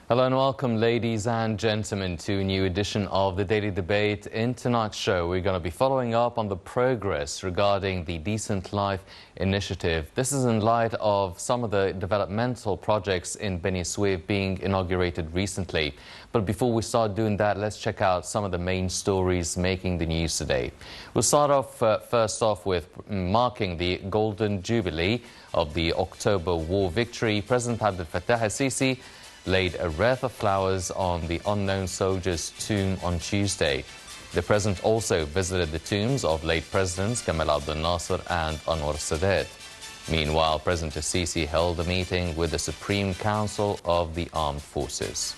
Hello and welcome, ladies and gentlemen, to a new edition of the Daily Debate. In tonight's show, we're going to be following up on the progress regarding the Decent Life initiative. This is in light of some of the developmental projects in Beni Suef being inaugurated recently. But before we start doing that, let's check out some of the main stories making the news today. We'll start off first off with marking the Golden Jubilee of the October War victory. President Abdel Fattah al-Sisi laid a wreath of flowers on the unknown soldier's tomb on Tuesday. The president also visited the tombs of late presidents Gamal Abdel Nasser and Anwar Sadat. Meanwhile, President al-Sisi held a meeting with the Supreme Council of the Armed Forces.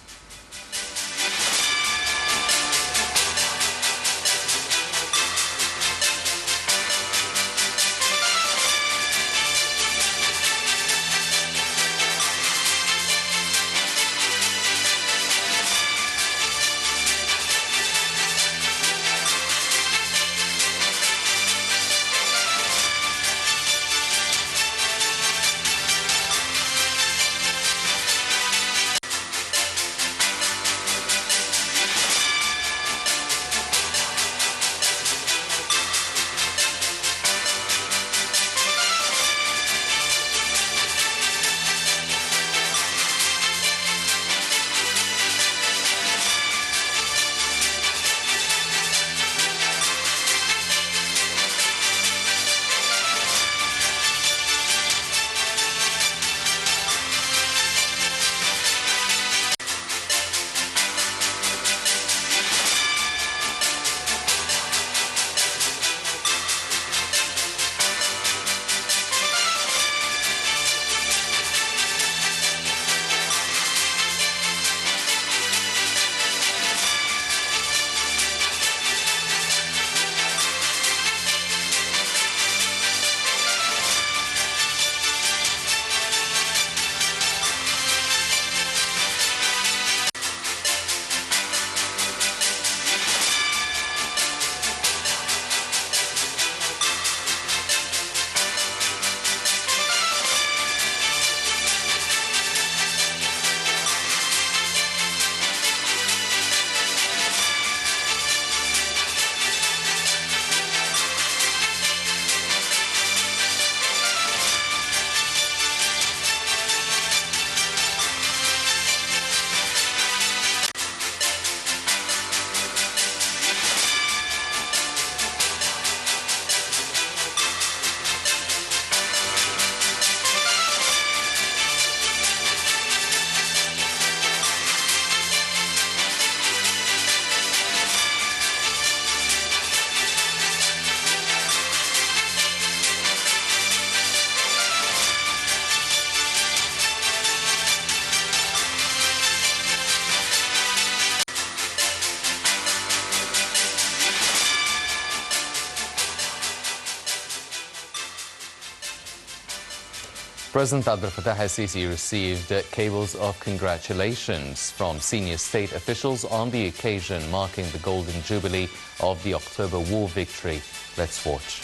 President Abdel Fattah al-Sisi received cables of congratulations from senior state officials on the occasion marking the Golden Jubilee of the October War victory. Let's watch.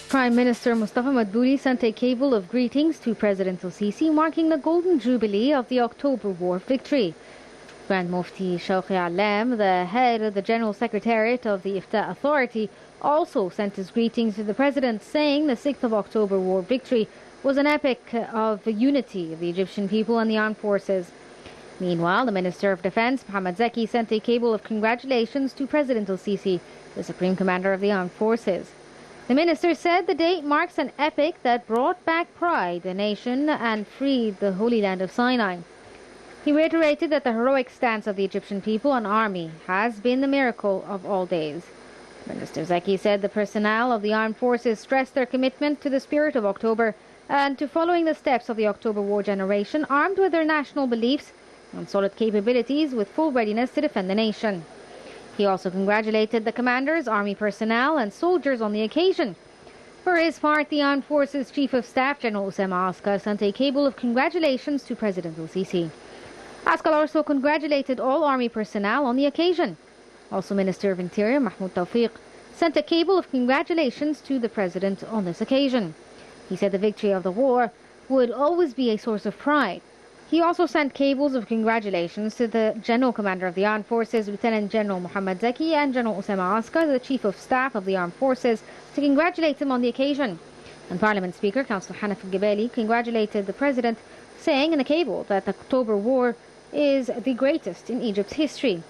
Prime Minister Mustafa Madbouli sent a cable of greetings to President al-Sisi marking the Golden Jubilee of the October War victory. Grand Mufti Shawqi Alam, the head of the General Secretariat of the Ifta Authority, also sent his greetings to the President, saying the 6th of October War victory was an epic of unity of the Egyptian people and the armed forces. Meanwhile, the Minister of Defence, Mohammed Zaki, sent a cable of congratulations to President al-Sisi, the Supreme Commander of the Armed Forces. The minister said the date marks an epic that brought back pride, the nation, and freed the Holy Land of Sinai. He reiterated that the heroic stance of the Egyptian people and army has been the miracle of all days. Minister Zaki said the personnel of the armed forces stressed their commitment to the spirit of October and to following the steps of the October War generation, armed with their national beliefs and solid capabilities with full readiness to defend the nation. He also congratulated the commanders, army personnel and soldiers on the occasion. For his part, the Armed Forces Chief of Staff, General Osama Askar, sent a cable of congratulations to President al-Sisi. Askar also congratulated all army personnel on the occasion. Also, Minister of Interior Mahmoud Tawfiq sent a cable of congratulations to the President on this occasion. He said the victory of the war would always be a source of pride. He also sent cables of congratulations to the General Commander of the Armed Forces, Lieutenant General Mohammad Zaki, and General Osama Askar, the Chief of Staff of the Armed Forces, to congratulate him on the occasion. And Parliament Speaker Councillor Hanif Al-Gabali congratulated the President, saying in a cable that the October War is the greatest in Egypt's history.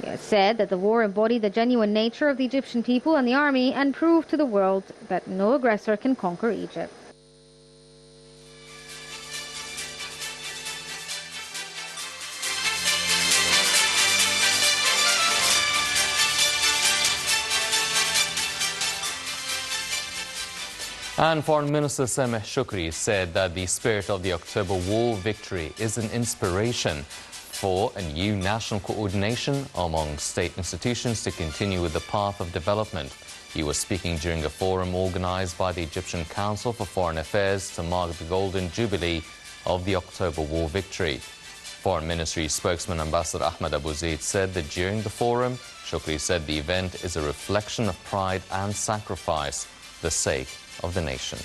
He has said that the war embodied the genuine nature of the Egyptian people and the army and proved to the world that no aggressor can conquer Egypt. And Foreign Minister Sameh Shukri said that the spirit of the October War victory is an inspiration for a new national coordination among state institutions to continue with the path of development. He was speaking during a forum organized by the Egyptian Council for Foreign Affairs to mark the Golden Jubilee of the October War victory. Foreign Ministry spokesman Ambassador Ahmed Abu Zaid said that during the forum, Shukri said the event is a reflection of pride and sacrifice for the sake of the nation.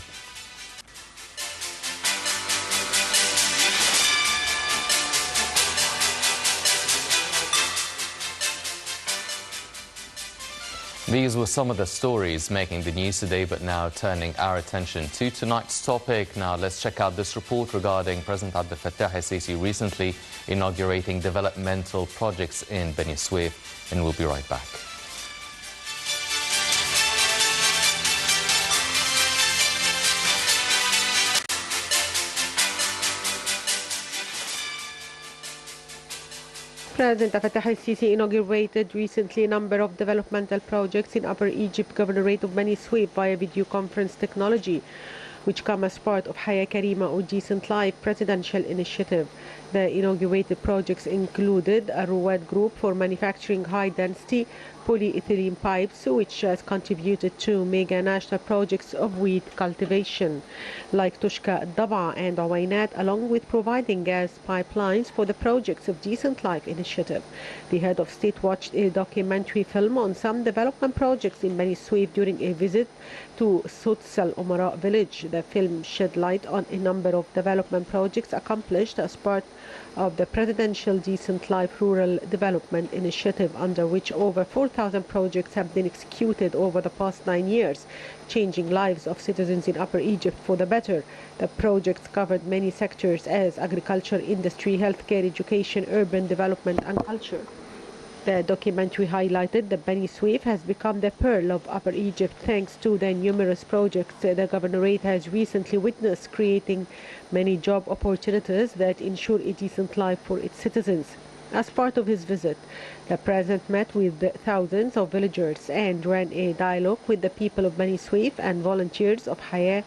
These were some of the stories making the news today, but now turning our attention to tonight's topic. Now let's check out this report regarding President Abdel Fattah el-Sisi recently inaugurating developmental projects in Beni Suef, and we'll be right back. President Fattah el-Sisi inaugurated recently a number of developmental projects in Upper Egypt Governorate of Beni Suef via video conference technology, which come as part of Haya Karima or Decent Life presidential initiative. The inaugurated projects included a Ruwad group for manufacturing high-density polyethylene pipes, which has contributed to mega national projects of wheat cultivation, like Tushka Daba and Awainat, along with providing gas pipelines for the projects of Decent Life initiative. The head of state watched a documentary film on some development projects in Beni Suef during a visit to Suts al-Umara village. The film shed light on a number of development projects accomplished as part of the Presidential Decent Life Rural Development Initiative, under which over 4,000 projects have been executed over the past 9 years, changing lives of citizens in Upper Egypt for the better. The projects covered many sectors as agriculture, industry, healthcare, education, urban development and culture. The documentary highlighted that Beni Suef has become the pearl of Upper Egypt thanks to the numerous projects the governorate has recently witnessed, creating many job opportunities that ensure a decent life for its citizens. As part of his visit, the president met with thousands of villagers and ran a dialogue with the people of Beni Suef and volunteers of Haya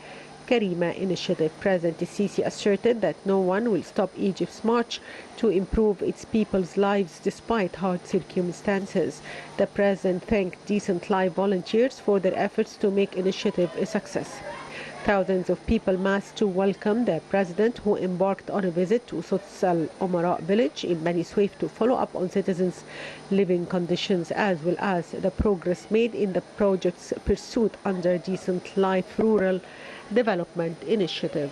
Karima initiative. President el-Sisi asserted that no one will stop Egypt's march to improve its people's lives despite hard circumstances. The president thanked Decent Life volunteers for their efforts to make initiative a success. Thousands of people massed to welcome the president, who embarked on a visit to Suts al-Umara village in Beni Suef to follow up on citizens' living conditions as well as the progress made in the projects pursued under Decent Life Rural Development Initiative.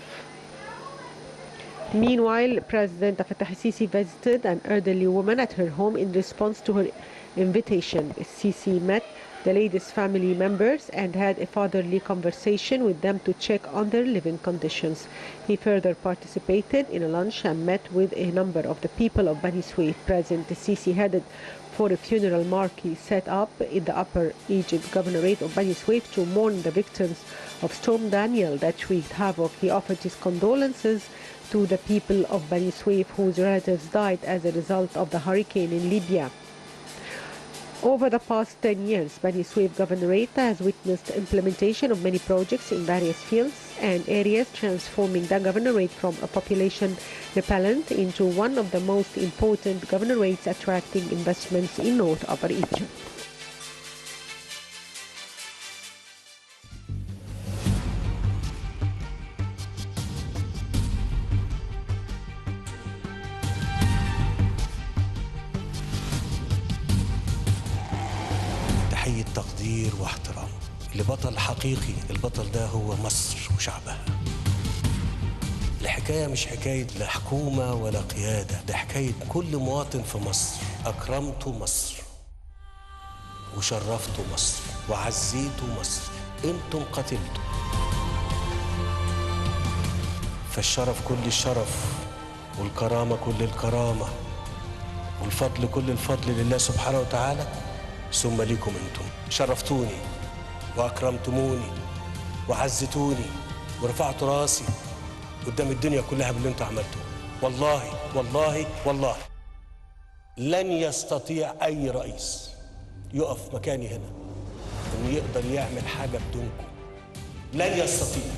Meanwhile, President Fattah el-Sisi visited an elderly woman at her home in response to her invitation. El-Sisi met the lady's family members and had a fatherly conversation with them to check on their living conditions. He further participated in a lunch and met with a number of the people of Beni Suef. President el-Sisi headed for a funeral marquee set up in the Upper Egypt Governorate of Beni Suef to mourn the victims of Storm Daniel that wreaked havoc. He offered his condolences to the people of Beni Suef whose relatives died as a result of the hurricane in Libya. Over the past 10 years, Beni Suef Governorate has witnessed the implementation of many projects in various fields and areas, transforming the governorate from a population repellent into one of the most important governorates attracting investments in North Upper Egypt. تحية تقدير واحترام لبطل حقيقي. البطل ده هو مصر وشعبها. الحكاية مش حكاية لا حكومة ولا قيادة، ده حكاية كل مواطن في مصر. أكرمت مصر وشرفت مصر وعزيت مصر، انتم قتلتم. فالشرف كل الشرف والكرامة كل الكرامة والفضل كل الفضل لله سبحانه وتعالى، ثم ليكم انتم. شرفتوني واكرمتموني وعزتوني ورفعت راسي قدام الدنيا كلها باللي انتم عملتوه. والله والله والله لن يستطيع اي رئيس يقف مكاني هنا انه يقدر يعمل حاجه بدونكم. لن يستطيع.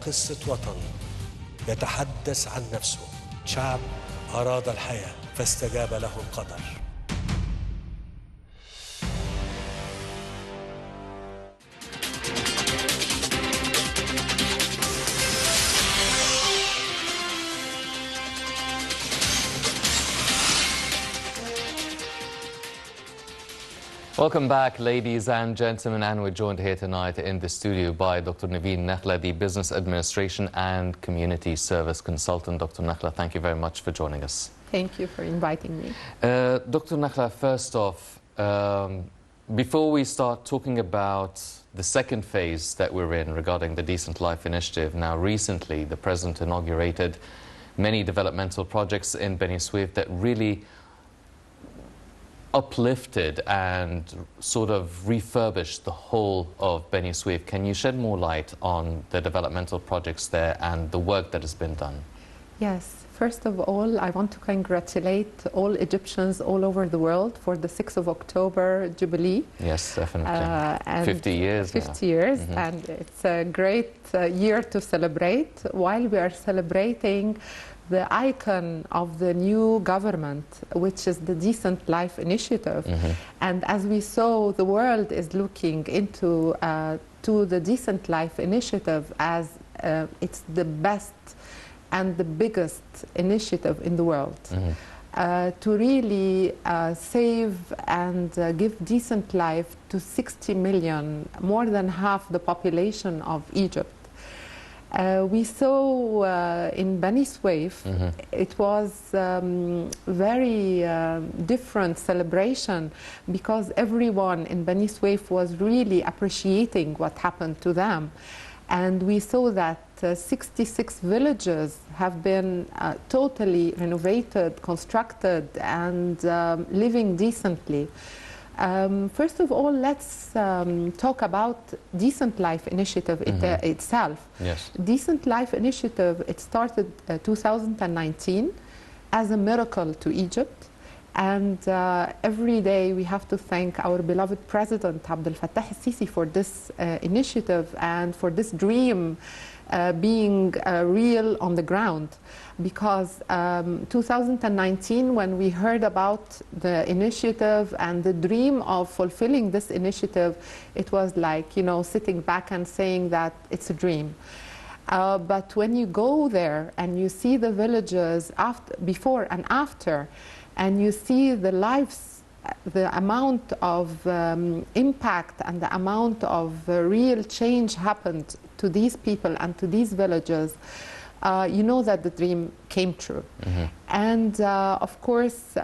قصه وطن يتحدث عن نفسه، شعب أراد الحياة فاستجاب له القدر. Welcome back, ladies and gentlemen, and we're joined here tonight in the studio by Dr. Nevine Nakhla, the Business Administration and Community Service Consultant. Dr. Nakhla, thank you very much for joining us. Thank you for inviting me. Dr. Nakhla, first off, before we start talking about the second phase that we're in regarding the Decent Life Initiative, now recently the President inaugurated many developmental projects in Beni Suef that really uplifted and sort of refurbished the whole of Beni Suef. Can you shed more light on the developmental projects there and the work that has been done? Yes. First of all, I want to congratulate all Egyptians all over the world for the 6th of October Jubilee. Yes, definitely. 50 years 50 years, and it's a great year to celebrate. While we are celebrating the icon of the new government, which is the Decent Life Initiative. And as we saw, the world is looking into to the Decent Life Initiative as it's the best and the biggest initiative in the world to really save and give decent life to 60 million, more than half the population of Egypt. We saw in Beni Suef, it was very different celebration because everyone in Beni Suef was really appreciating what happened to them. And we saw that 66 villages have been totally renovated, constructed, and living decently. First of all, let's talk about Decent Life Initiative itself. Yes. Decent Life Initiative, it started 2019 as a miracle to Egypt. And every day we have to thank our beloved President Abdel Fattah al-Sisi for this initiative and for this dream being real on the ground. Because 2019, when we heard about the initiative and the dream of fulfilling this initiative, it was like, you know, sitting back and saying that it's a dream. But when you go there and you see the villages before and after, and you see the lives, the amount of impact and the amount of real change happened to these people and to these villages, you know that the dream came true. And of course,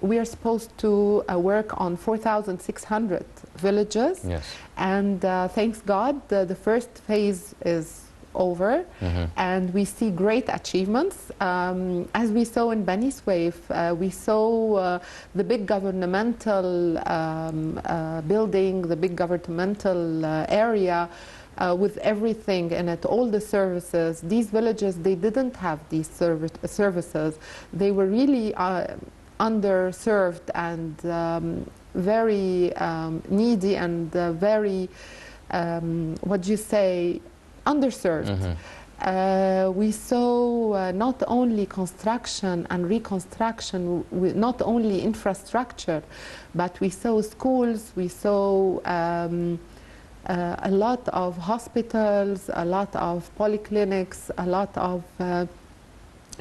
we are supposed to work on 4,600 villages. Yes. And thanks God, the first phase is over, and we see great achievements. As we saw in Beni Suef, we saw the big governmental building, the big governmental area with everything in it, all the services. These villages, they didn't have these services. They were really underserved and very needy and very, what do you say, underserved. We saw not only construction and reconstruction, not only infrastructure, but we saw schools, we saw a lot of hospitals, a lot of polyclinics, a lot of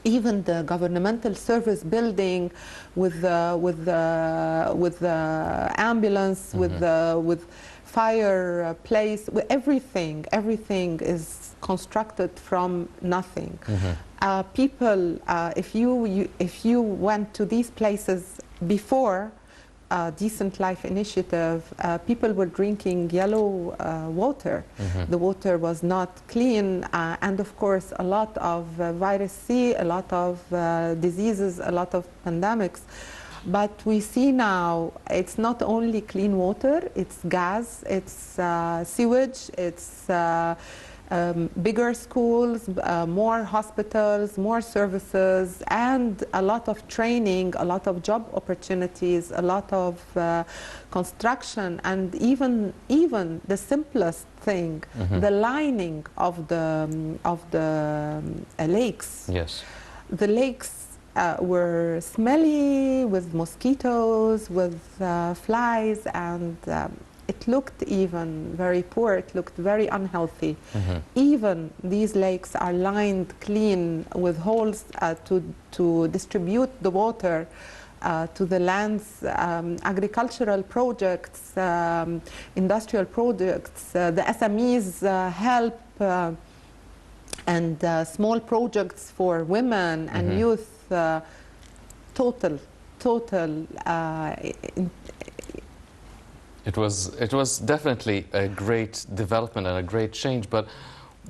even the governmental service building with the ambulance, with fire place, with everything is constructed from nothing. People, if you went to these places before Decent Life Initiative, people were drinking yellow water. The water was not clean, and of course a lot of virus C, a lot of diseases, a lot of pandemics. But we see now it's not only clean water, it's gas, it's sewage, it's bigger schools, more hospitals, more services, and a lot of training, a lot of job opportunities, a lot of construction, and even the simplest thing, the lining of the lakes. Yes. The lakes were smelly with mosquitoes, with flies, and it looked even very poor, it looked very unhealthy. Even these lakes are lined clean with holes to distribute the water to the lands. Agricultural projects, industrial projects, the SMEs help, and small projects for women and youth. Total It was definitely a great development and a great change, but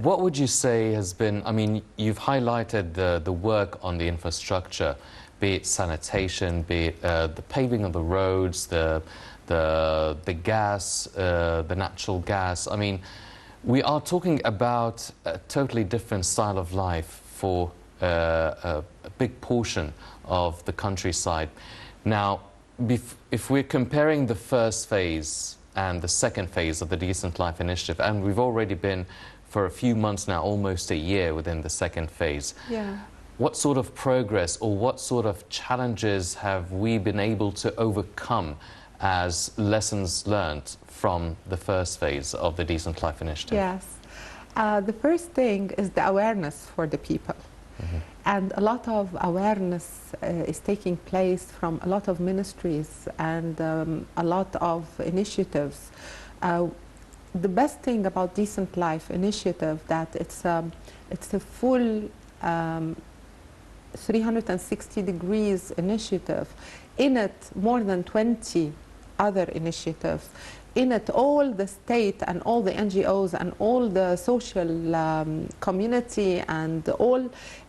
what would you say has been, I mean, you've highlighted the work on the infrastructure, be it sanitation, be it the paving of the roads, the gas, the natural gas. I mean, we are talking about a totally different style of life for a big portion of the countryside. Now, if we're comparing the first phase and the second phase of the Decent Life Initiative, and we've already been for a few months now, almost a year within the second phase, what sort of progress or what sort of challenges have we been able to overcome as lessons learned from the first phase of the Decent Life Initiative? Yes. The first thing is the awareness for the people. And a lot of awareness is taking place from a lot of ministries and a lot of initiatives. The best thing about Decent Life Initiative that it's a full 360 degrees initiative. In it, more than 20 other initiatives. In it, all the state and all the NGOs and all the social community and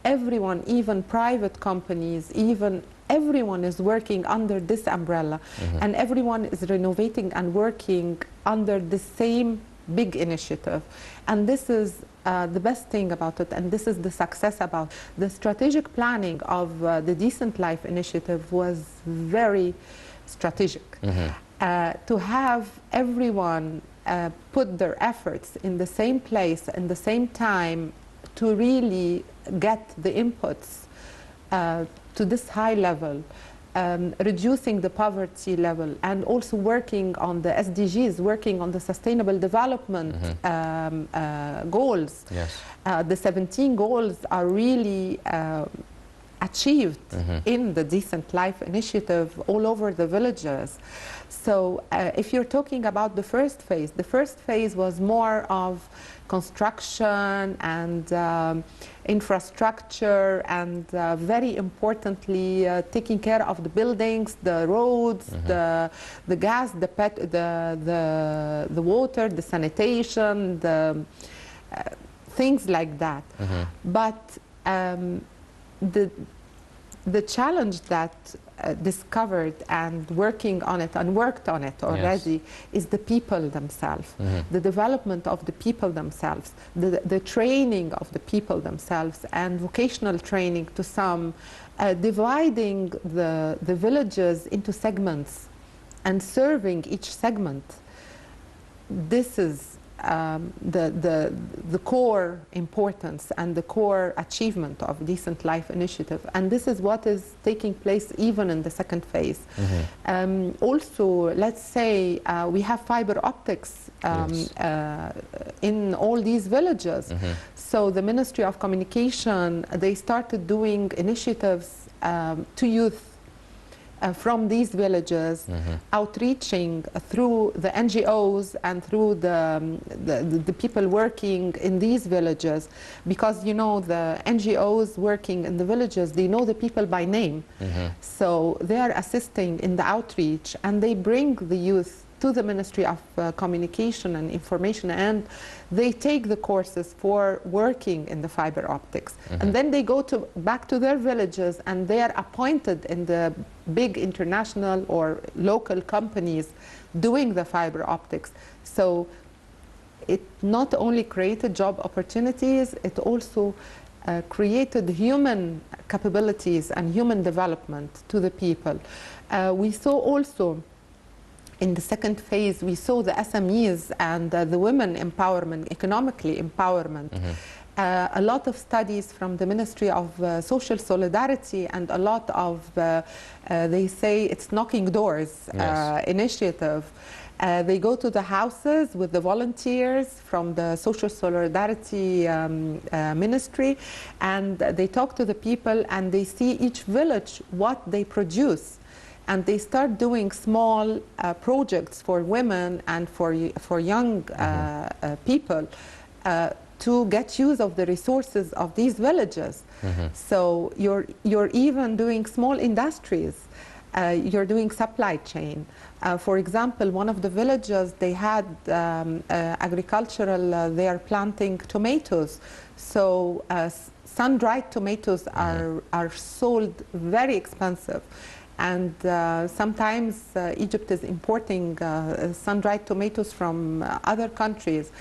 everyone, even private companies, even everyone is working under this umbrella, and everyone is renovating and working under the same big initiative. And this is the best thing about it, and this is the success about the strategic planning of the Decent Life Initiative was very strategic. To have everyone put their efforts in the same place and the same time to really get the inputs to this high level, reducing the poverty level, and also working on the SDGs, working on the sustainable development goals. Yes. The 17 goals are really achieved in the Decent Life Initiative all over the villages. So if you're talking about the first phase was more of construction and infrastructure, and very importantly taking care of the buildings, the roads, the gas, the water, the sanitation, the things like that. But the challenge that discovered and working on it and worked on it already is the people themselves, the development of the people themselves, the training of the people themselves, and vocational training to some, dividing the villages into segments and serving each segment. This is the core importance and the core achievement of Decent Life Initiative. And this is what is taking place even in the second phase. Also, let's say we have fiber optics in all these villages. So the Ministry of Communication, they started doing initiatives to youth from these villages, outreaching through the NGOs and through the people working in these villages, because you know the NGOs working in the villages, they know the people by name, so they are assisting in the outreach, and they bring the youth to the Ministry of Communication and Information, and they take the courses for working in the fiber optics. And then they go back to their villages, and they are appointed in the big international or local companies doing the fiber optics. So it not only created job opportunities, it also created human capabilities and human development to the people. We saw also in the second phase, we saw the SMEs and the women empowerment, economically empowerment. A lot of studies from the Ministry of Social Solidarity, and a lot of, they say it's knocking doors initiative. They go to the houses with the volunteers from the Social Solidarity Ministry, and they talk to the people, and they see each village what they produce. And they start doing small projects for women and for young people to get use of the resources of these villages. So you're even doing small industries. You're doing supply chain. For example, one of the villages, they had agricultural, they are planting tomatoes. So sun-dried tomatoes are sold very expensive. And sometimes Egypt is importing sun-dried tomatoes from other countries.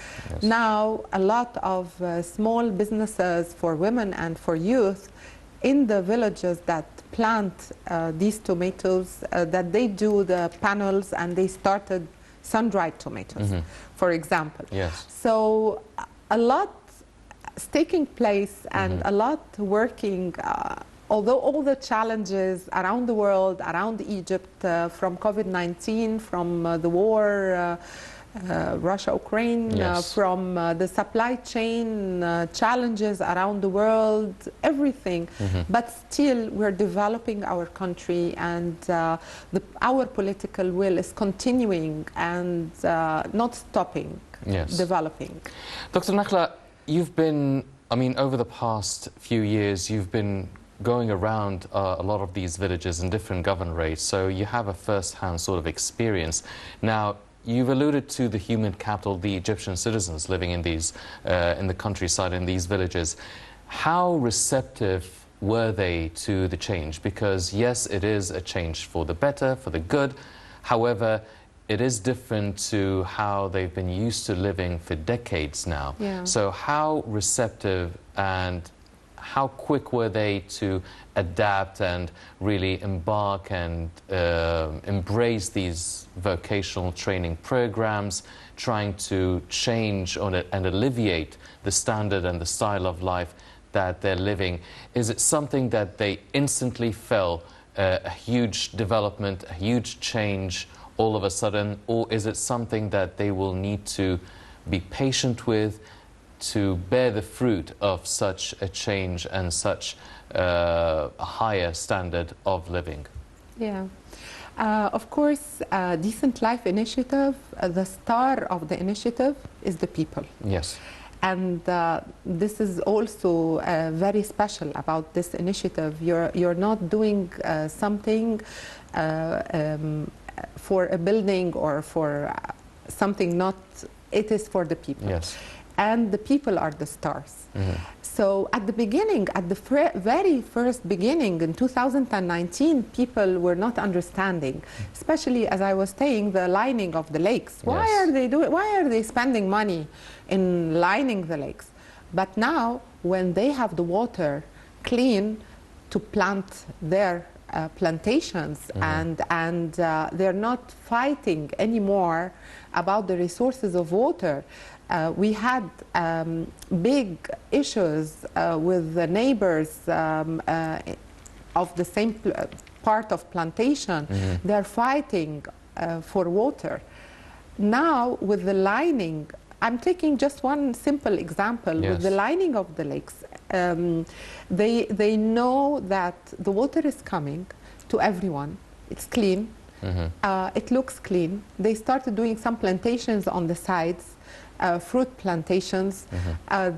Now, a lot of small businesses for women and for youth in the villages that plant these tomatoes, that they do the panels, and they started sun-dried tomatoes, for example. So a lot is taking place, and a lot working. Although all the challenges around the world, around Egypt, from COVID-19, from the war, Russia-Ukraine, from the supply chain challenges around the world, everything. But still, we're developing our country, and our political will is continuing and not stopping developing. Dr. Nakhla, you've been, I mean, over the past few years, you've been going around a lot of these villages in different governorates, so you have a first-hand sort of experience. Now, you've alluded to the human capital, the Egyptian citizens living in these, in the countryside, in these villages. How receptive were they to the change? Because yes, it is a change for the better, for the good. However, it is different to how they've been used to living for decades now. So how receptive and how quick were they to adapt and really embark and embrace these vocational training programs, trying to change on it and alleviate the standard and the style of life that they're living? Is it something that they instantly felt a huge development, a huge change all of a sudden, or is it something that they will need to be patient with, to bear the fruit of such a change and such a higher standard of living? Of course, Decent Life Initiative, the star of the initiative is the people. And this is also very special about this initiative. You're not doing something for a building or for something not, it is for the people. And the people are the stars. So at the beginning, at the very first beginning in 2019, people were not understanding, especially as I was saying, the lining of the lakes. Why are they doing? Why are they spending money in lining the lakes? But now, when they have the water clean to plant their plantations, and they're not fighting anymore about the resources of water. We had big issues with the neighbors of the same part of plantation. They're fighting for water. Now, with the lining, I'm taking just one simple example. Yes. With the lining of the lakes, they know that the water is coming to everyone. It's clean. It looks clean. They started doing some plantations on the sides, fruit plantations.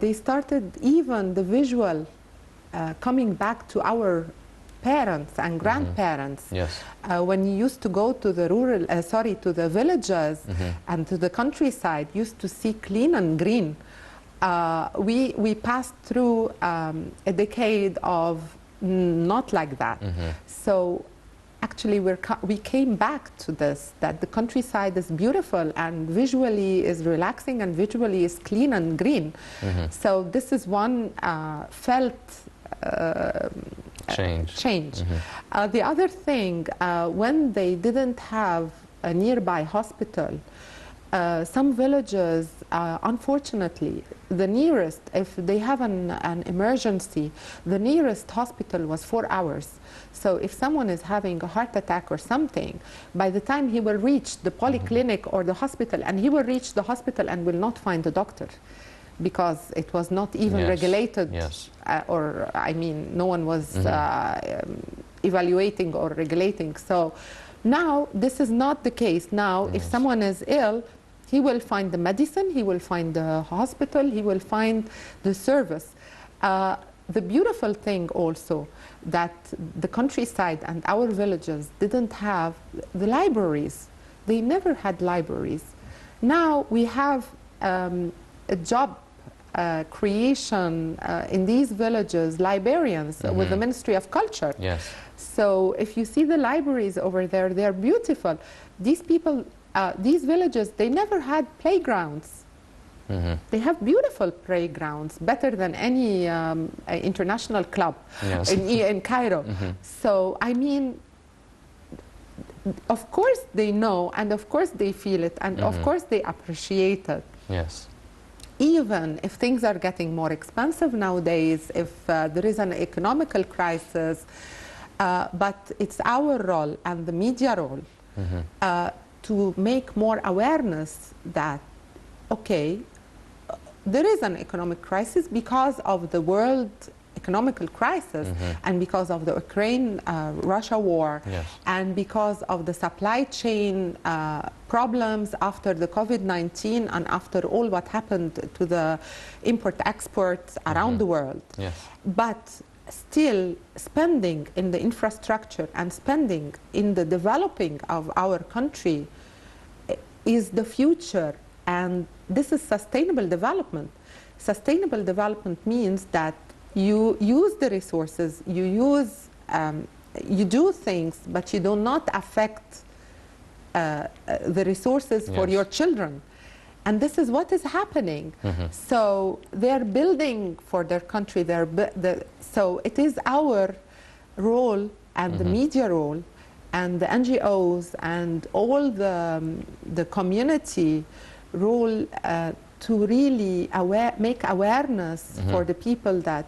They started even the visual coming back to our parents and grandparents. Yes. When you used to go to the to the villages and to the countryside, used to see clean and green. We passed through a decade of not like that. So actually we came back to this, that the countryside is beautiful and visually is relaxing and visually is clean and green. So this is one felt change. The other thing, when they didn't have a nearby hospital, some villages, unfortunately, the nearest, if they have an emergency, the nearest hospital was 4 hours. So if someone is having a heart attack or something, by the time he will reach the polyclinic or the hospital, and he will reach the hospital and will not find a doctor, because it was not even regulated, or I mean, no one was evaluating or regulating. So now this is not the case. Now, if someone is ill, he will find the medicine, he will find the hospital, he will find the service. The beautiful thing also that the countryside and our villages didn't have the libraries. They never had libraries. Now we have a job creation in these villages, librarians with the Ministry of Culture. Yes. So if you see the libraries over there, they're beautiful. These people, these villages, they never had playgrounds. They have beautiful playgrounds, better than any international club in Cairo. So, I mean, of course they know, and of course they feel it, and of course they appreciate it. Yes. Even if things are getting more expensive nowadays, if there is an economical crisis, but it's our role and the media role to make more awareness that, okay, there is an economic crisis because of the world economical crisis and because of the Ukraine-Russia war and because of the supply chain problems after the COVID-19 and after all what happened to the import-exports around the world. But still spending in the infrastructure and spending in the developing of our country is the future, and this is sustainable development. Sustainable development means that you use the resources, you do things, but you do not affect the resources for your children. And this is what is happening. So they're building for their country. So it is our role and the media role and the NGOs and all the community role to really make awareness for the people that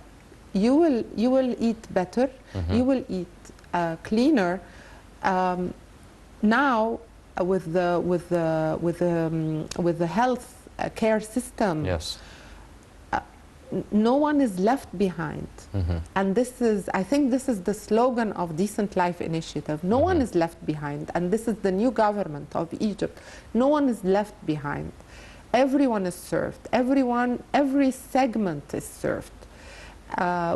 you will eat better, you will eat cleaner. Now with the health care system, no one is left behind. And this is, I think this is the slogan of Decent Life Initiative. No one is left behind. And this is the new government of Egypt. No one is left behind. Everyone is served. Every segment is served.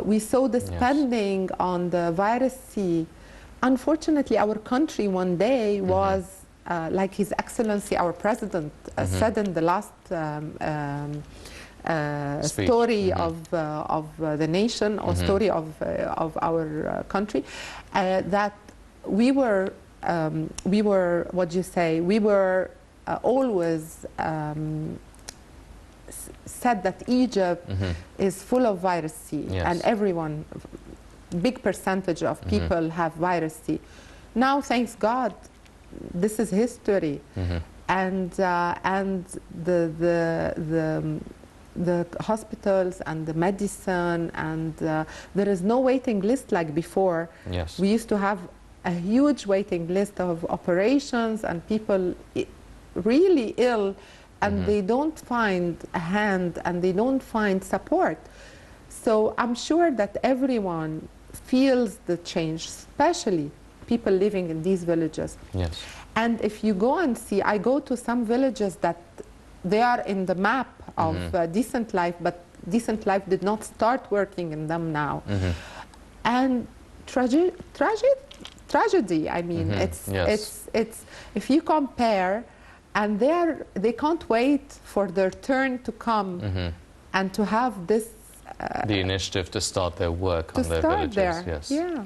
We saw the spending on the virus C. Unfortunately, our country one day was, like His Excellency, our President, said in the last story of the nation or story of our country, that we were what do you say, we were always said that Egypt is full of virus C, and everyone, big percentage of people have virus C. Now, thanks God, this is history. and the hospitals and the medicine, and there is no waiting list like before. Yes. We used to have a huge waiting list of operations and people really ill, and they don't find a hand and they don't find support. So I'm sure that everyone feels the change, especially people living in these villages. Yes. And if you go and see, I go to some villages that they are in the map of decent life, but decent life did not start working in them now. And tragedy. I mean, it's if you compare, and they can't wait for their turn to come and to have this. The initiative to start their work on their villages. There. Yes. Yeah.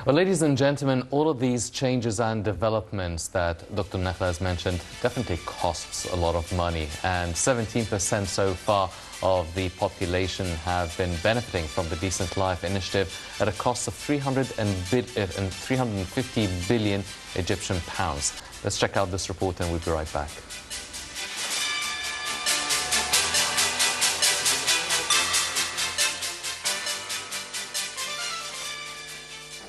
Well, ladies and gentlemen, all of these changes and developments that Dr. Nakhla has mentioned definitely costs a lot of money, and 17% so far of the population have been benefiting from the Decent Life initiative at a cost of 350 billion Egyptian pounds. Let's check out this report and we'll be right back.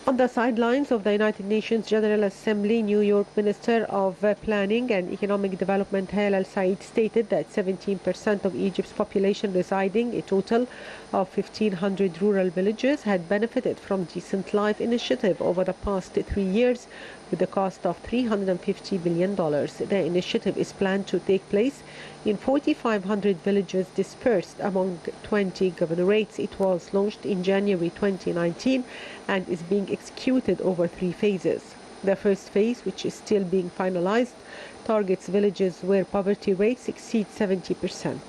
On the sidelines of the United Nations General Assembly, New York Minister of Planning and Economic Development Hail Al-Said stated that 17% of Egypt's population residing a total of 1,500 rural villages had benefited from Decent Life initiative over the past 3 years with a cost of $350 billion. The initiative is planned to take place in 4,500 villages dispersed among 20 governorates. It was launched in January 2019 and is being executed over 3 phases. The first phase, which is still being finalized, targets villages where poverty rates exceed 70%.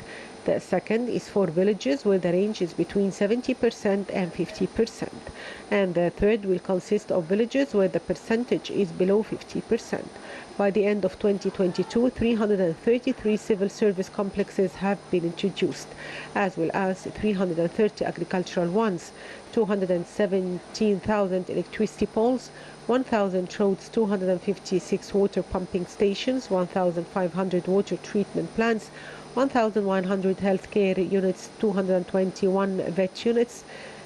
The second is for villages where the range is between 70% and 50%. And the third will consist of villages where the percentage is below 50%. By the end of 2022, 333 civil service complexes have been introduced, as well as 330 agricultural ones, 217,000 electricity poles, 1,000 roads, 256 water pumping stations, 1,500 water treatment plants, 1,100 healthcare units, 221 vet units,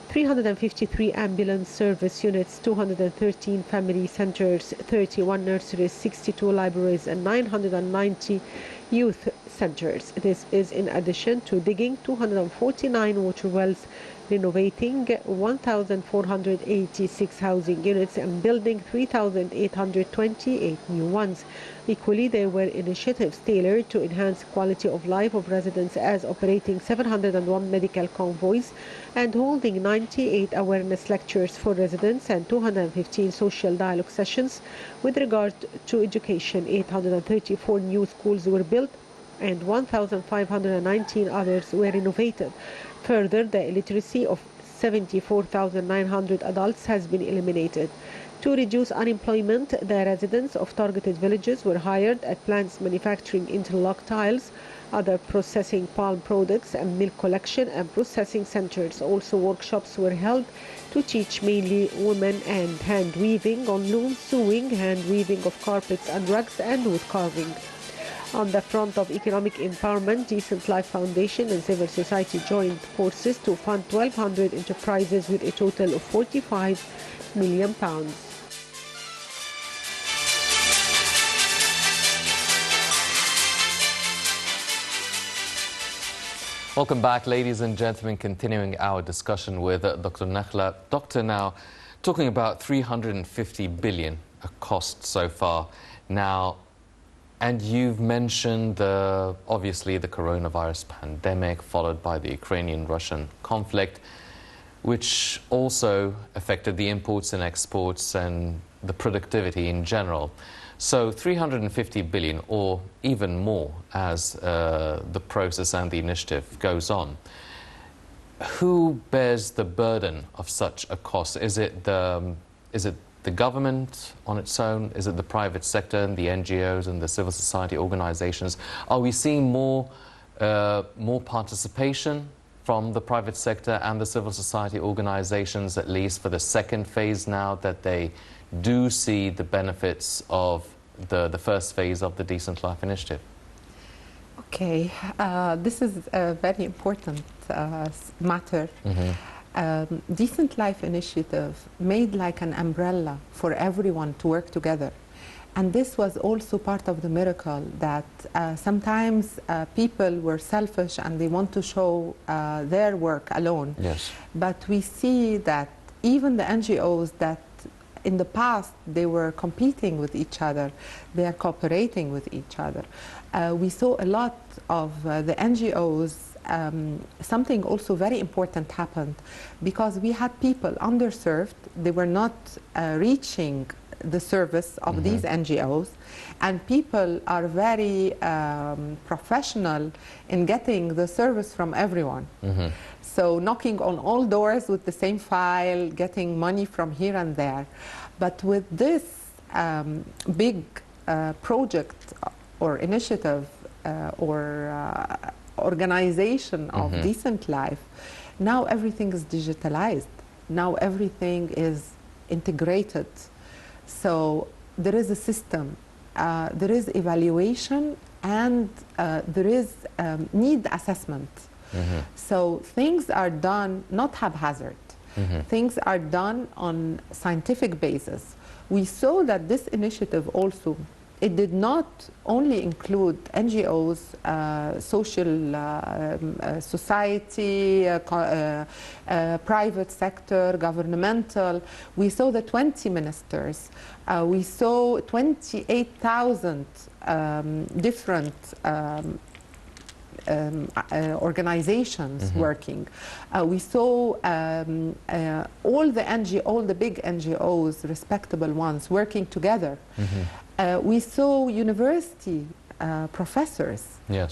353 ambulance service units, 213 family centers, 31 nurseries, 62 libraries, and 990 youth centers. This is in addition to digging 249 water wells, renovating 1,486 housing units, and building 3,828 new ones. Equally, there were initiatives tailored to enhance quality of life of residents, as operating 701 medical convoys and holding 98 awareness lectures for residents and 215 social dialogue sessions. With regard to education, 834 new schools were built and 1,519 others were renovated. Further, the illiteracy of 74,900 adults has been eliminated. To reduce unemployment, the residents of targeted villages were hired at plants manufacturing interlock tiles, other processing palm products, and milk collection and processing centers. Also, workshops were held to teach mainly women and hand weaving on looms, sewing, hand weaving of carpets and rugs, and wood carving. On the front of economic empowerment, Decent Life Foundation and civil society joined forces to fund 1,200 enterprises with a total of £45 million. Welcome back, ladies and gentlemen, continuing our discussion with Dr. Nakhla. Doctor, now talking about 350 billion a cost so far. Now, and you've mentioned obviously the coronavirus pandemic followed by the Ukrainian-Russian conflict, which also affected the imports and exports and the productivity in general. So 350 billion or even more as the process and the initiative goes on. Who bears the burden of such a cost? Is it the government on its own? Is it the private sector and the NGOs and the civil society organizations? Are we seeing more participation from the private sector and the civil society organizations, at least for the second phase now, that they do see the benefits of the first phase of the Decent Life Initiative? Okay, this is a very important matter. Decent Life Initiative made like an umbrella for everyone to work together. And this was also part of the miracle that sometimes people were selfish and they want to show their work alone. Yes. But we see that even the NGOs that in the past they were competing with each other, they are cooperating with each other. We saw a lot of the NGOs. Something also very important happened because we had people underserved. They were not reaching the service of these NGOs, and people are very professional in getting the service from everyone. So knocking on all doors with the same file, getting money from here and there. But with this big project or initiative or organization of Decent Life, now everything is digitalized. Now everything is integrated. So there is a system, there is evaluation, and there is need assessment. So things are done not haphazard. Things are done on scientific basis. We saw that this initiative also, it did not only include NGOs, social society, private sector, governmental. We saw the 20 ministers. We saw 28,000 different organizations working. We saw all the big NGOs, respectable ones, working together. We saw university professors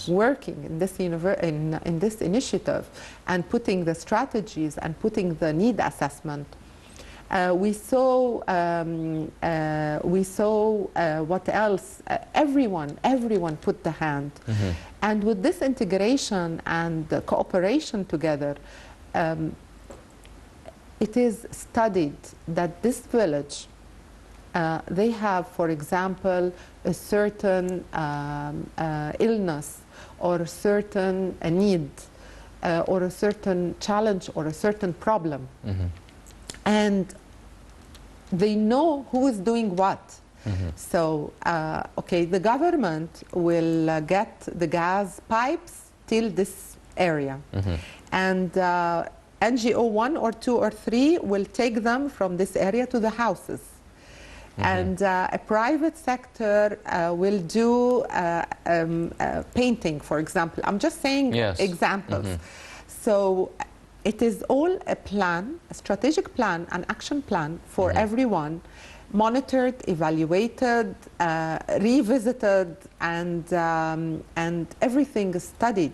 working in this initiative and putting the strategies and putting the need assessment. We saw what else? Everyone put the hand. And with this integration and the cooperation together, it is studied that this village, they have, for example, a certain illness or a certain need or a certain challenge or a certain problem. And they know who is doing what. So, okay, the government will get the gas pipes till this area. And NGO 1 or 2 or 3 will take them from this area to the houses. And a private sector will do painting, for example. I'm just saying examples. So it is all a plan, a strategic plan, an action plan for everyone, monitored, evaluated, revisited, and everything is studied.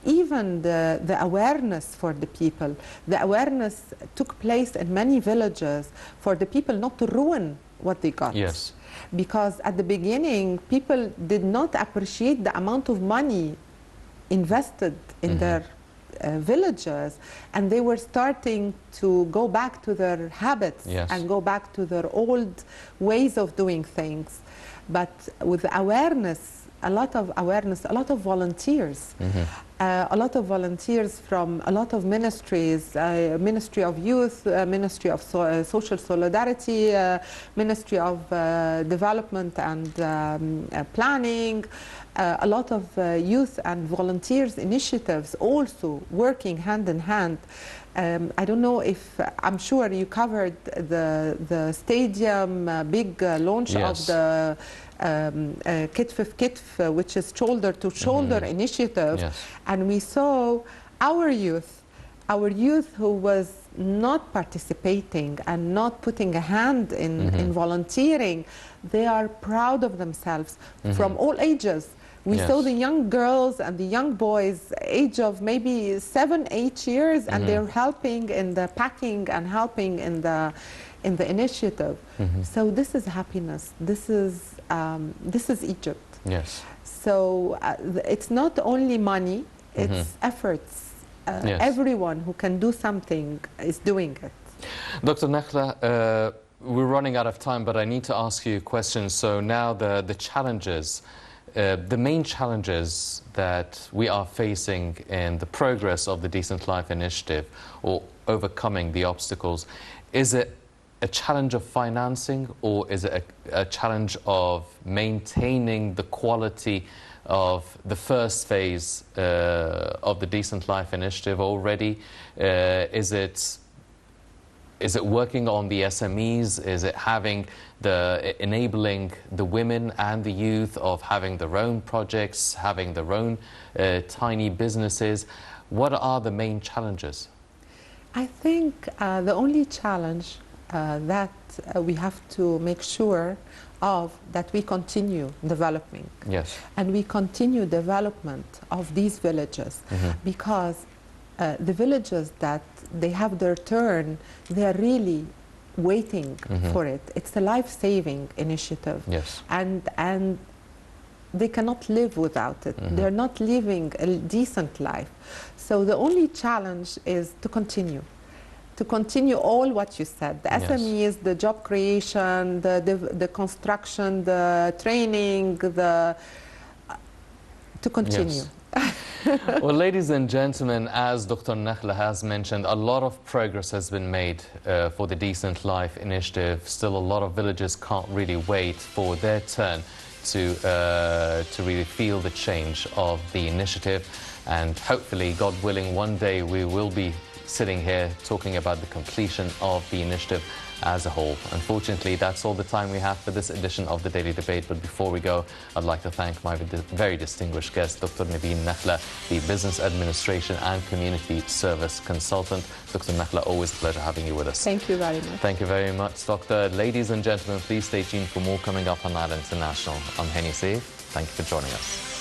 Even the awareness for the people, the awareness took place in many villages for the people not to ruin what they got. Yes. Because at the beginning, people did not appreciate the amount of money invested in their villages, and they were starting to go back to their habits and go back to their old ways of doing things. But with awareness, a lot of awareness, a lot of volunteers, a lot of volunteers from a lot of ministries, Ministry of Youth, Ministry of Social Solidarity, Ministry of Development and Planning, a lot of youth and volunteers initiatives also working hand in hand. I don't know if, I'm sure you covered the stadium big launch of the Kitf of Kitf, which is shoulder to shoulder initiative. And we saw our youth who was not participating and not putting a hand in volunteering, they are proud of themselves from all ages. We saw the young girls and the young boys, age of maybe 7, 8 years, and they're helping in the packing and helping in the initiative. So this is happiness. This is Egypt. Yes. So it's not only money; it's efforts. Everyone who can do something is doing it. Dr. Nakhla, we're running out of time, but I need to ask you a question. So now the challenges, the main challenges that we are facing in the progress of the Decent Life Initiative or overcoming the obstacles, is it a challenge of financing, or is it a challenge of maintaining the quality of the first phase of the Decent Life Initiative already? Is it working on the SMEs? Is it enabling the women and the youth of having their own projects, having their own tiny businesses? What are the main challenges? I think the only challenge that we have to make sure of that we continue developing. Yes. And we continue development of these villages, because the villages that they have their turn, they are really waiting for it. It's a life-saving initiative. Yes. And they cannot live without it. They're not living a decent life. So the only challenge is to continue all what you said, the SMEs, the job creation, the construction, the training, to continue. Yes. Well, ladies and gentlemen, as Dr. Nakhla has mentioned, a lot of progress has been made for the Decent Life Initiative. Still, a lot of villages can't really wait for their turn to really feel the change of the initiative. And hopefully, God willing, one day we will be sitting here talking about the completion of the initiative as a whole. Unfortunately, that's all the time we have for this edition of the Daily Debate. But before we go, I'd like to thank my very distinguished guest, Dr. Nevine Nakhla, the Business Administration and Community Service Consultant. Dr. Nakhla, always a pleasure having you with us. Thank you very much. Thank you very much, Doctor. Ladies and gentlemen, please stay tuned for more coming up on Nile International. I'm Henny Saif. Thank you for joining us.